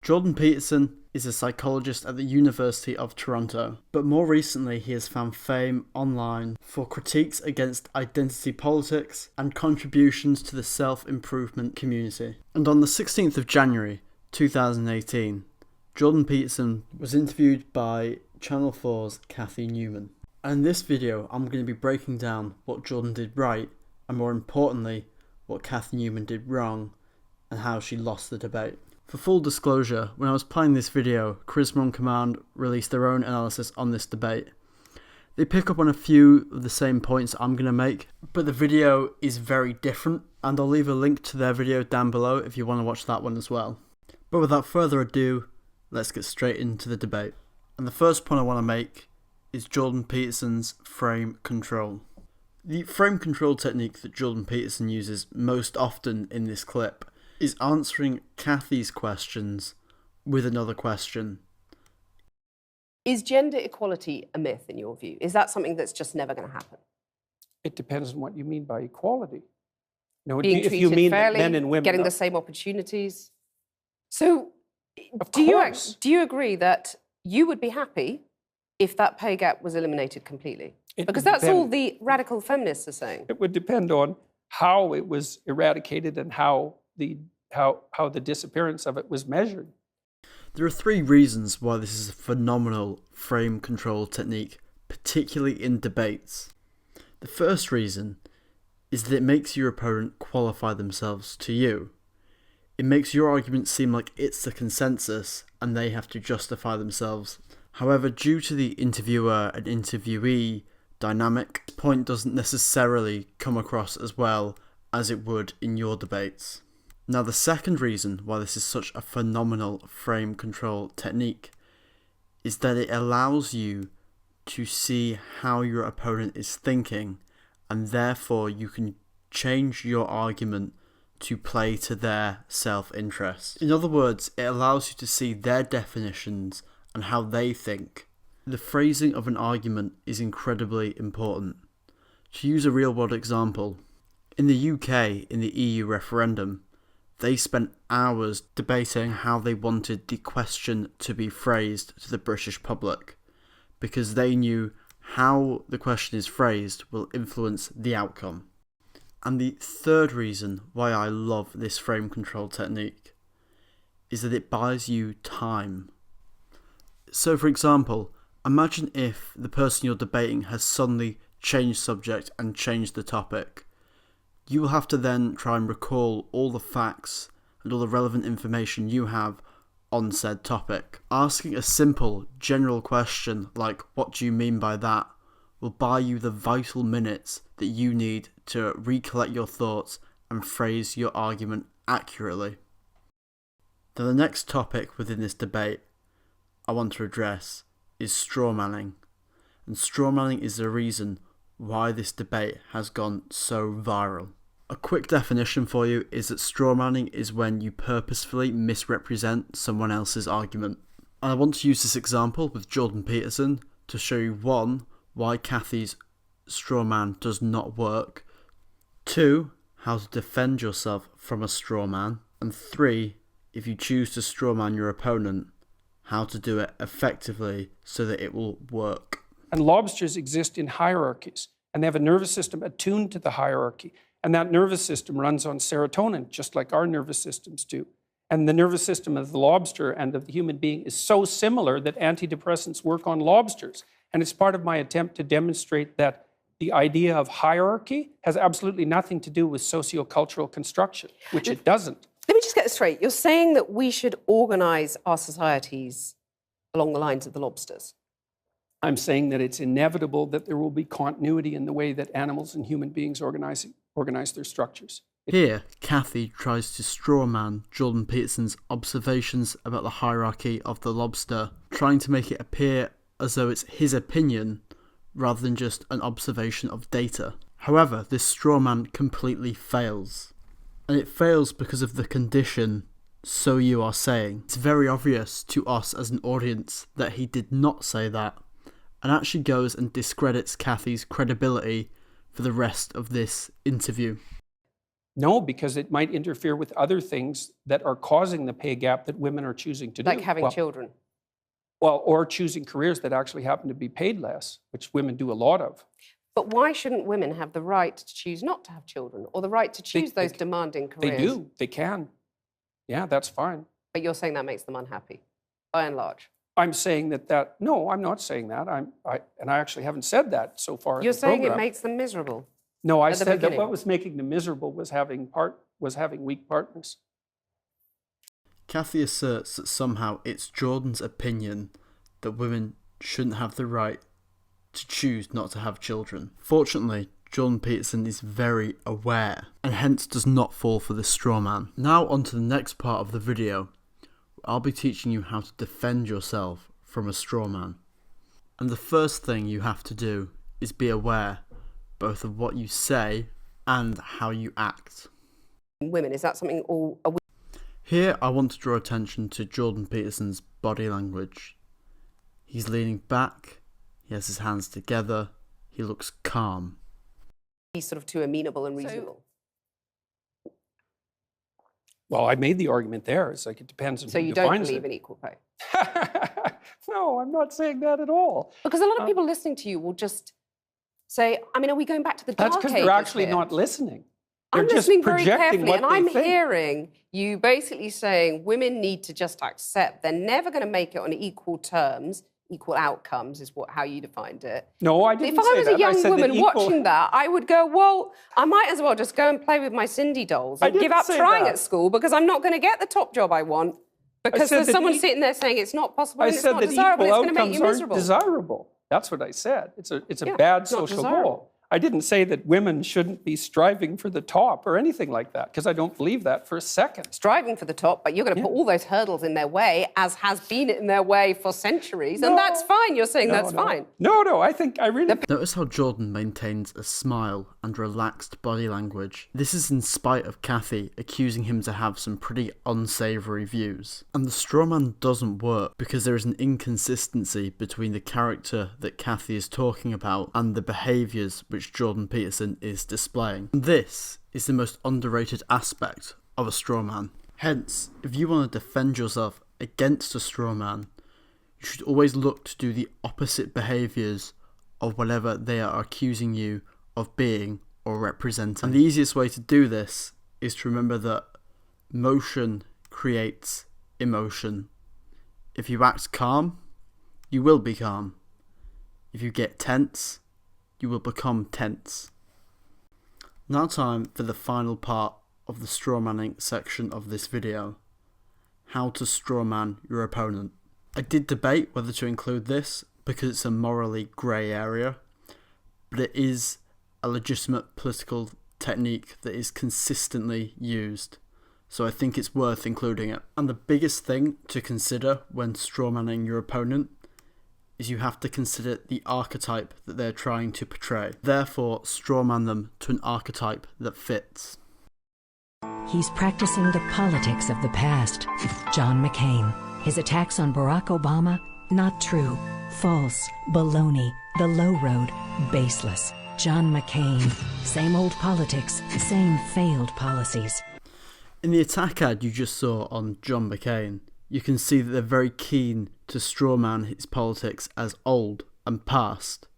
Jordan Peterson is a psychologist at the University of Toronto, but more recently he has found fame online for critiques against identity politics and contributions to the self-improvement community. And on the 16th of January 2018, Jordan Peterson was interviewed by Channel 4's Cathy Newman. And in this video, I'm going to be breaking down what Jordan did right, and more importantly, what Cathy Newman did wrong, and how she lost the debate. For full disclosure, when I was playing this video, Charisma on Command released their own analysis on this debate. They pick up on a few of the same points I'm going to make, but the video is very different, and I'll leave a link to their video down below if you want to watch that one as well. But without further ado, let's get straight into the debate. And the first point I want to make is Jordan Peterson's frame control. The frame control technique that Jordan Peterson uses most often in this clip is answering Cathy's questions with another question. Is gender equality a myth in your view? Is that something that's just never going to happen? It depends on what you mean by equality. No, Being if you treated mean fairly, men and women, getting the same opportunities. So, Of do course. you agree that you would be happy if that pay gap was eliminated completely? It Because would that's all depend- the radical feminists are saying. It would depend on how it was eradicated and how the disappearance of it was measured. There are three reasons why this is a phenomenal frame control technique, particularly in debates. The first reason is that it makes your opponent qualify themselves to you. It makes your argument seem like it's the consensus and they have to justify themselves. However, due to the interviewer and interviewee dynamic, this point doesn't necessarily come across as well as it would in your debates. Now, the second reason why this is such a phenomenal frame control technique is that it allows you to see how your opponent is thinking, and therefore you can change your argument to play to their self-interest. In other words, it allows you to see their definitions and how they think. The phrasing of an argument is incredibly important. To use a real-world example, in the UK, in the EU referendum, they spent hours debating how they wanted the question to be phrased to the British public, because they knew how the question is phrased will influence the outcome. And the third reason why I love this frame control technique is that it buys you time. So for example, imagine if the person you're debating has suddenly changed subject and changed the topic. You will have to then try and recall all the facts and all the relevant information you have on said topic. Asking a simple, general question like, "What do you mean by that?" will buy you the vital minutes that you need to recollect your thoughts and phrase your argument accurately. Now, the next topic within this debate I want to address is strawmanning. And strawmanning is the reason why this debate has gone so viral. A quick definition for you is that strawmanning is when you purposefully misrepresent someone else's argument. And I want to use this example with Jordan Peterson to show you, one, why Cathy's strawman does not work, two, how to defend yourself from a strawman, and three, if you choose to strawman your opponent, how to do it effectively so that it will work. And lobsters exist in hierarchies, and they have a nervous system attuned to the hierarchy. And that nervous system runs on serotonin, just like our nervous systems do. And the nervous system of the lobster and of the human being is so similar that antidepressants work on lobsters. And it's part of my attempt to demonstrate that the idea of hierarchy has absolutely nothing to do with sociocultural construction, which it doesn't. Let me just get this straight. You're saying that we should organise our societies along the lines of the lobsters? I'm saying that it's inevitable that there will be continuity in the way that animals and human beings organize their structures. Here, Cathy tries to strawman Jordan Peterson's observations about the hierarchy of the lobster, trying to make it appear as though it's his opinion rather than just an observation of data. However, this strawman completely fails. And it fails because of the condition, "so you are saying." It's very obvious to us as an audience that he did not say that, and actually goes and discredits Cathy's credibility for the rest of this interview. No, because it might interfere with other things that are causing the pay gap that women are choosing to do. Like having children. Well, or choosing careers that actually happen to be paid less, which women do a lot of. But why shouldn't women have the right to choose not to have children, or the right to choose those demanding careers? They do. They can. Yeah, that's fine. But you're saying that makes them unhappy, by and large. I'm saying no, I'm not saying that. I actually haven't said that so far. You're saying it makes them miserable. No, I said that what was making them miserable was having weak partners. Cathy asserts that somehow it's Jordan's opinion that women shouldn't have the right to choose not to have children. Fortunately, Jordan Peterson is very aware and hence does not fall for this straw man. Now on to the next part of the video. I'll be teaching you how to defend yourself from a straw man. And the first thing you have to do is be aware both of what you say and how you act. Women, is that something all... Here I want to draw attention to Jordan Peterson's body language. He's leaning back, he has his hands together, he looks calm. He's sort of too amenable and reasonable. Well, I made the argument there. It's like it depends on who defines it. So you don't believe in equal pay? No, I'm not saying that at all. Because a lot of people listening to you will just say, I mean, are we going back to the dark ages? That's because they're actually not listening. They're I'm just listening very projecting carefully, and what they I'm think. hearing you basically saying women need to just accept they're never going to make it on equal terms, equal outcomes is how you defined it. No, I didn't say that. If I was a young woman equal... watching that, I would go, well, I might as well just go and play with my Cindy dolls and give up trying at school because I'm not going to get the top job I want because there's someone sitting there saying it's not possible and it's not desirable, it's going to make you miserable. Desirable. That's what I said. It's a bad social goal. I didn't say that women shouldn't be striving for the top or anything like that, because I don't believe that for a second. Striving for the top, but you're going to put all those hurdles in their way, as has been in their way for centuries, and that's fine. You're saying that's fine. No, I think I really... Notice how Jordan maintains a smile and relaxed body language. This is in spite of Cathy accusing him to have some pretty unsavoury views. And the straw man doesn't work because there is an inconsistency between the character that Cathy is talking about and the behaviours which Jordan Peterson is displaying. And this is the most underrated aspect of a straw man. Hence, if you want to defend yourself against a straw man, you should always look to do the opposite behaviours of whatever they are accusing you of being or representing. And the easiest way to do this is to remember that motion creates emotion. If you act calm, you will be calm. If you get tense, you will become tense. Now time for the final part of the strawmanning section of this video. How to strawman your opponent. I did debate whether to include this because it's a morally grey area, but it is a legitimate political technique that is consistently used, so I think it's worth including it. And the biggest thing to consider when strawmanning your opponent is you have to consider the archetype that they're trying to portray. Therefore, strawman them to an archetype that fits. He's practicing the politics of the past. John McCain. His attacks on Barack Obama, not true. False. Baloney. The low road. Baseless. John McCain. Same old politics, same failed policies. In the attack ad you just saw on John McCain, you can see that they're very keen to strawman his politics as old and past.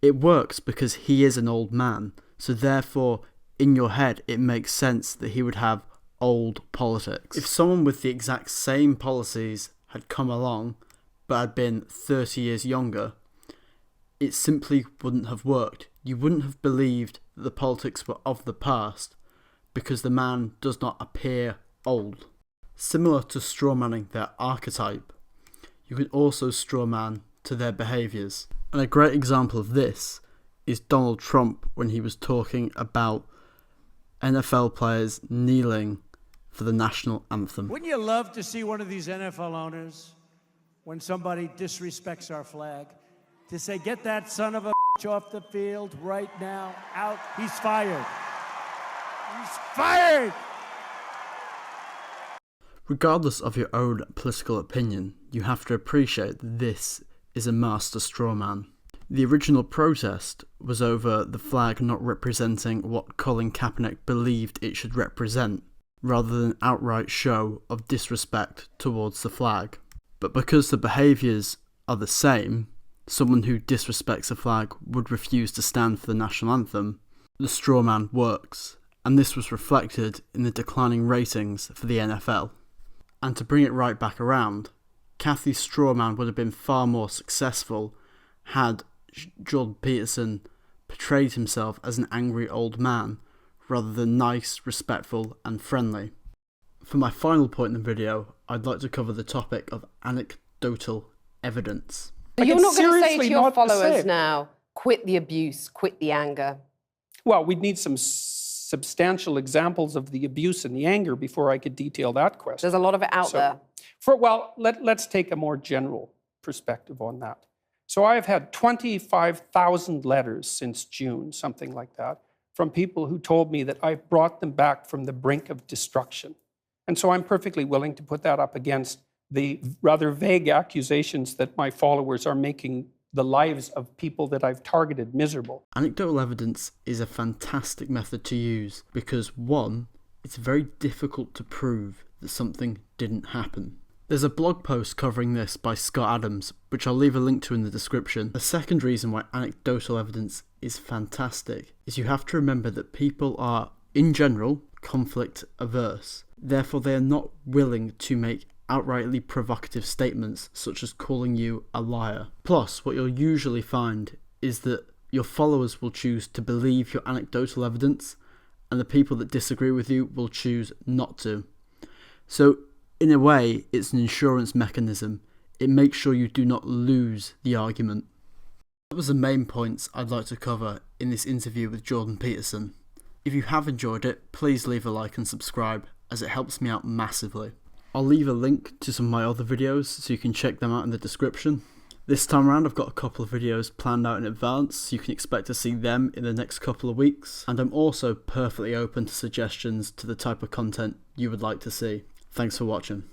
It works because he is an old man, so therefore in your head it makes sense that he would have old politics. If someone with the exact same policies had come along but had been 30 years younger, it simply wouldn't have worked. You wouldn't have believed that the politics were of the past because the man does not appear old. Similar to strawmanning their archetype, you can also strawman to their behaviours. And a great example of this is Donald Trump when he was talking about NFL players kneeling for the national anthem. Wouldn't you love to see one of these NFL owners, when somebody disrespects our flag, to say, get that son of a bitch off the field right now, out, he's fired. He's fired! Regardless of your own political opinion, you have to appreciate that this is a master strawman. The original protest was over the flag not representing what Colin Kaepernick believed it should represent, rather than outright show of disrespect towards the flag. But because the behaviours are the same, someone who disrespects a flag would refuse to stand for the national anthem, the straw man works, and this was reflected in the declining ratings for the NFL. And to bring it right back around, Cathy's straw man would have been far more successful had Jordan Peterson portrayed himself as an angry old man, rather than nice, respectful and friendly. For my final point in the video, I'd like to cover the topic of anecdotal evidence. So you're not going to say to your followers now, quit the abuse, quit the anger? Well, we'd need some substantial examples of the abuse and the anger before I could detail that question. There's a lot of it out there. Let's take a more general perspective on that. So I've had 25,000 letters since June, something like that, from people who told me that I've brought them back from the brink of destruction. And so I'm perfectly willing to put that up against the rather vague accusations that my followers are making the lives of people that I've targeted miserable. Anecdotal evidence is a fantastic method to use because, one, it's very difficult to prove that something didn't happen. There's a blog post covering this by Scott Adams, which I'll leave a link to in the description. The second reason why anecdotal evidence is fantastic is you have to remember that people are, in general, conflict averse. Therefore, they are not willing to make outrightly provocative statements such as calling you a liar. Plus, what you'll usually find is that your followers will choose to believe your anecdotal evidence and the people that disagree with you will choose not to. So, in a way, it's an insurance mechanism. It makes sure you do not lose the argument. That was the main points I'd like to cover in this interview with Jordan Peterson. If you have enjoyed it, please leave a like and subscribe, as it helps me out massively. I'll leave a link to some of my other videos so you can check them out in the description. This time around I've got a couple of videos planned out in advance, so you can expect to see them in the next couple of weeks. And I'm also perfectly open to suggestions to the type of content you would like to see. Thanks for watching.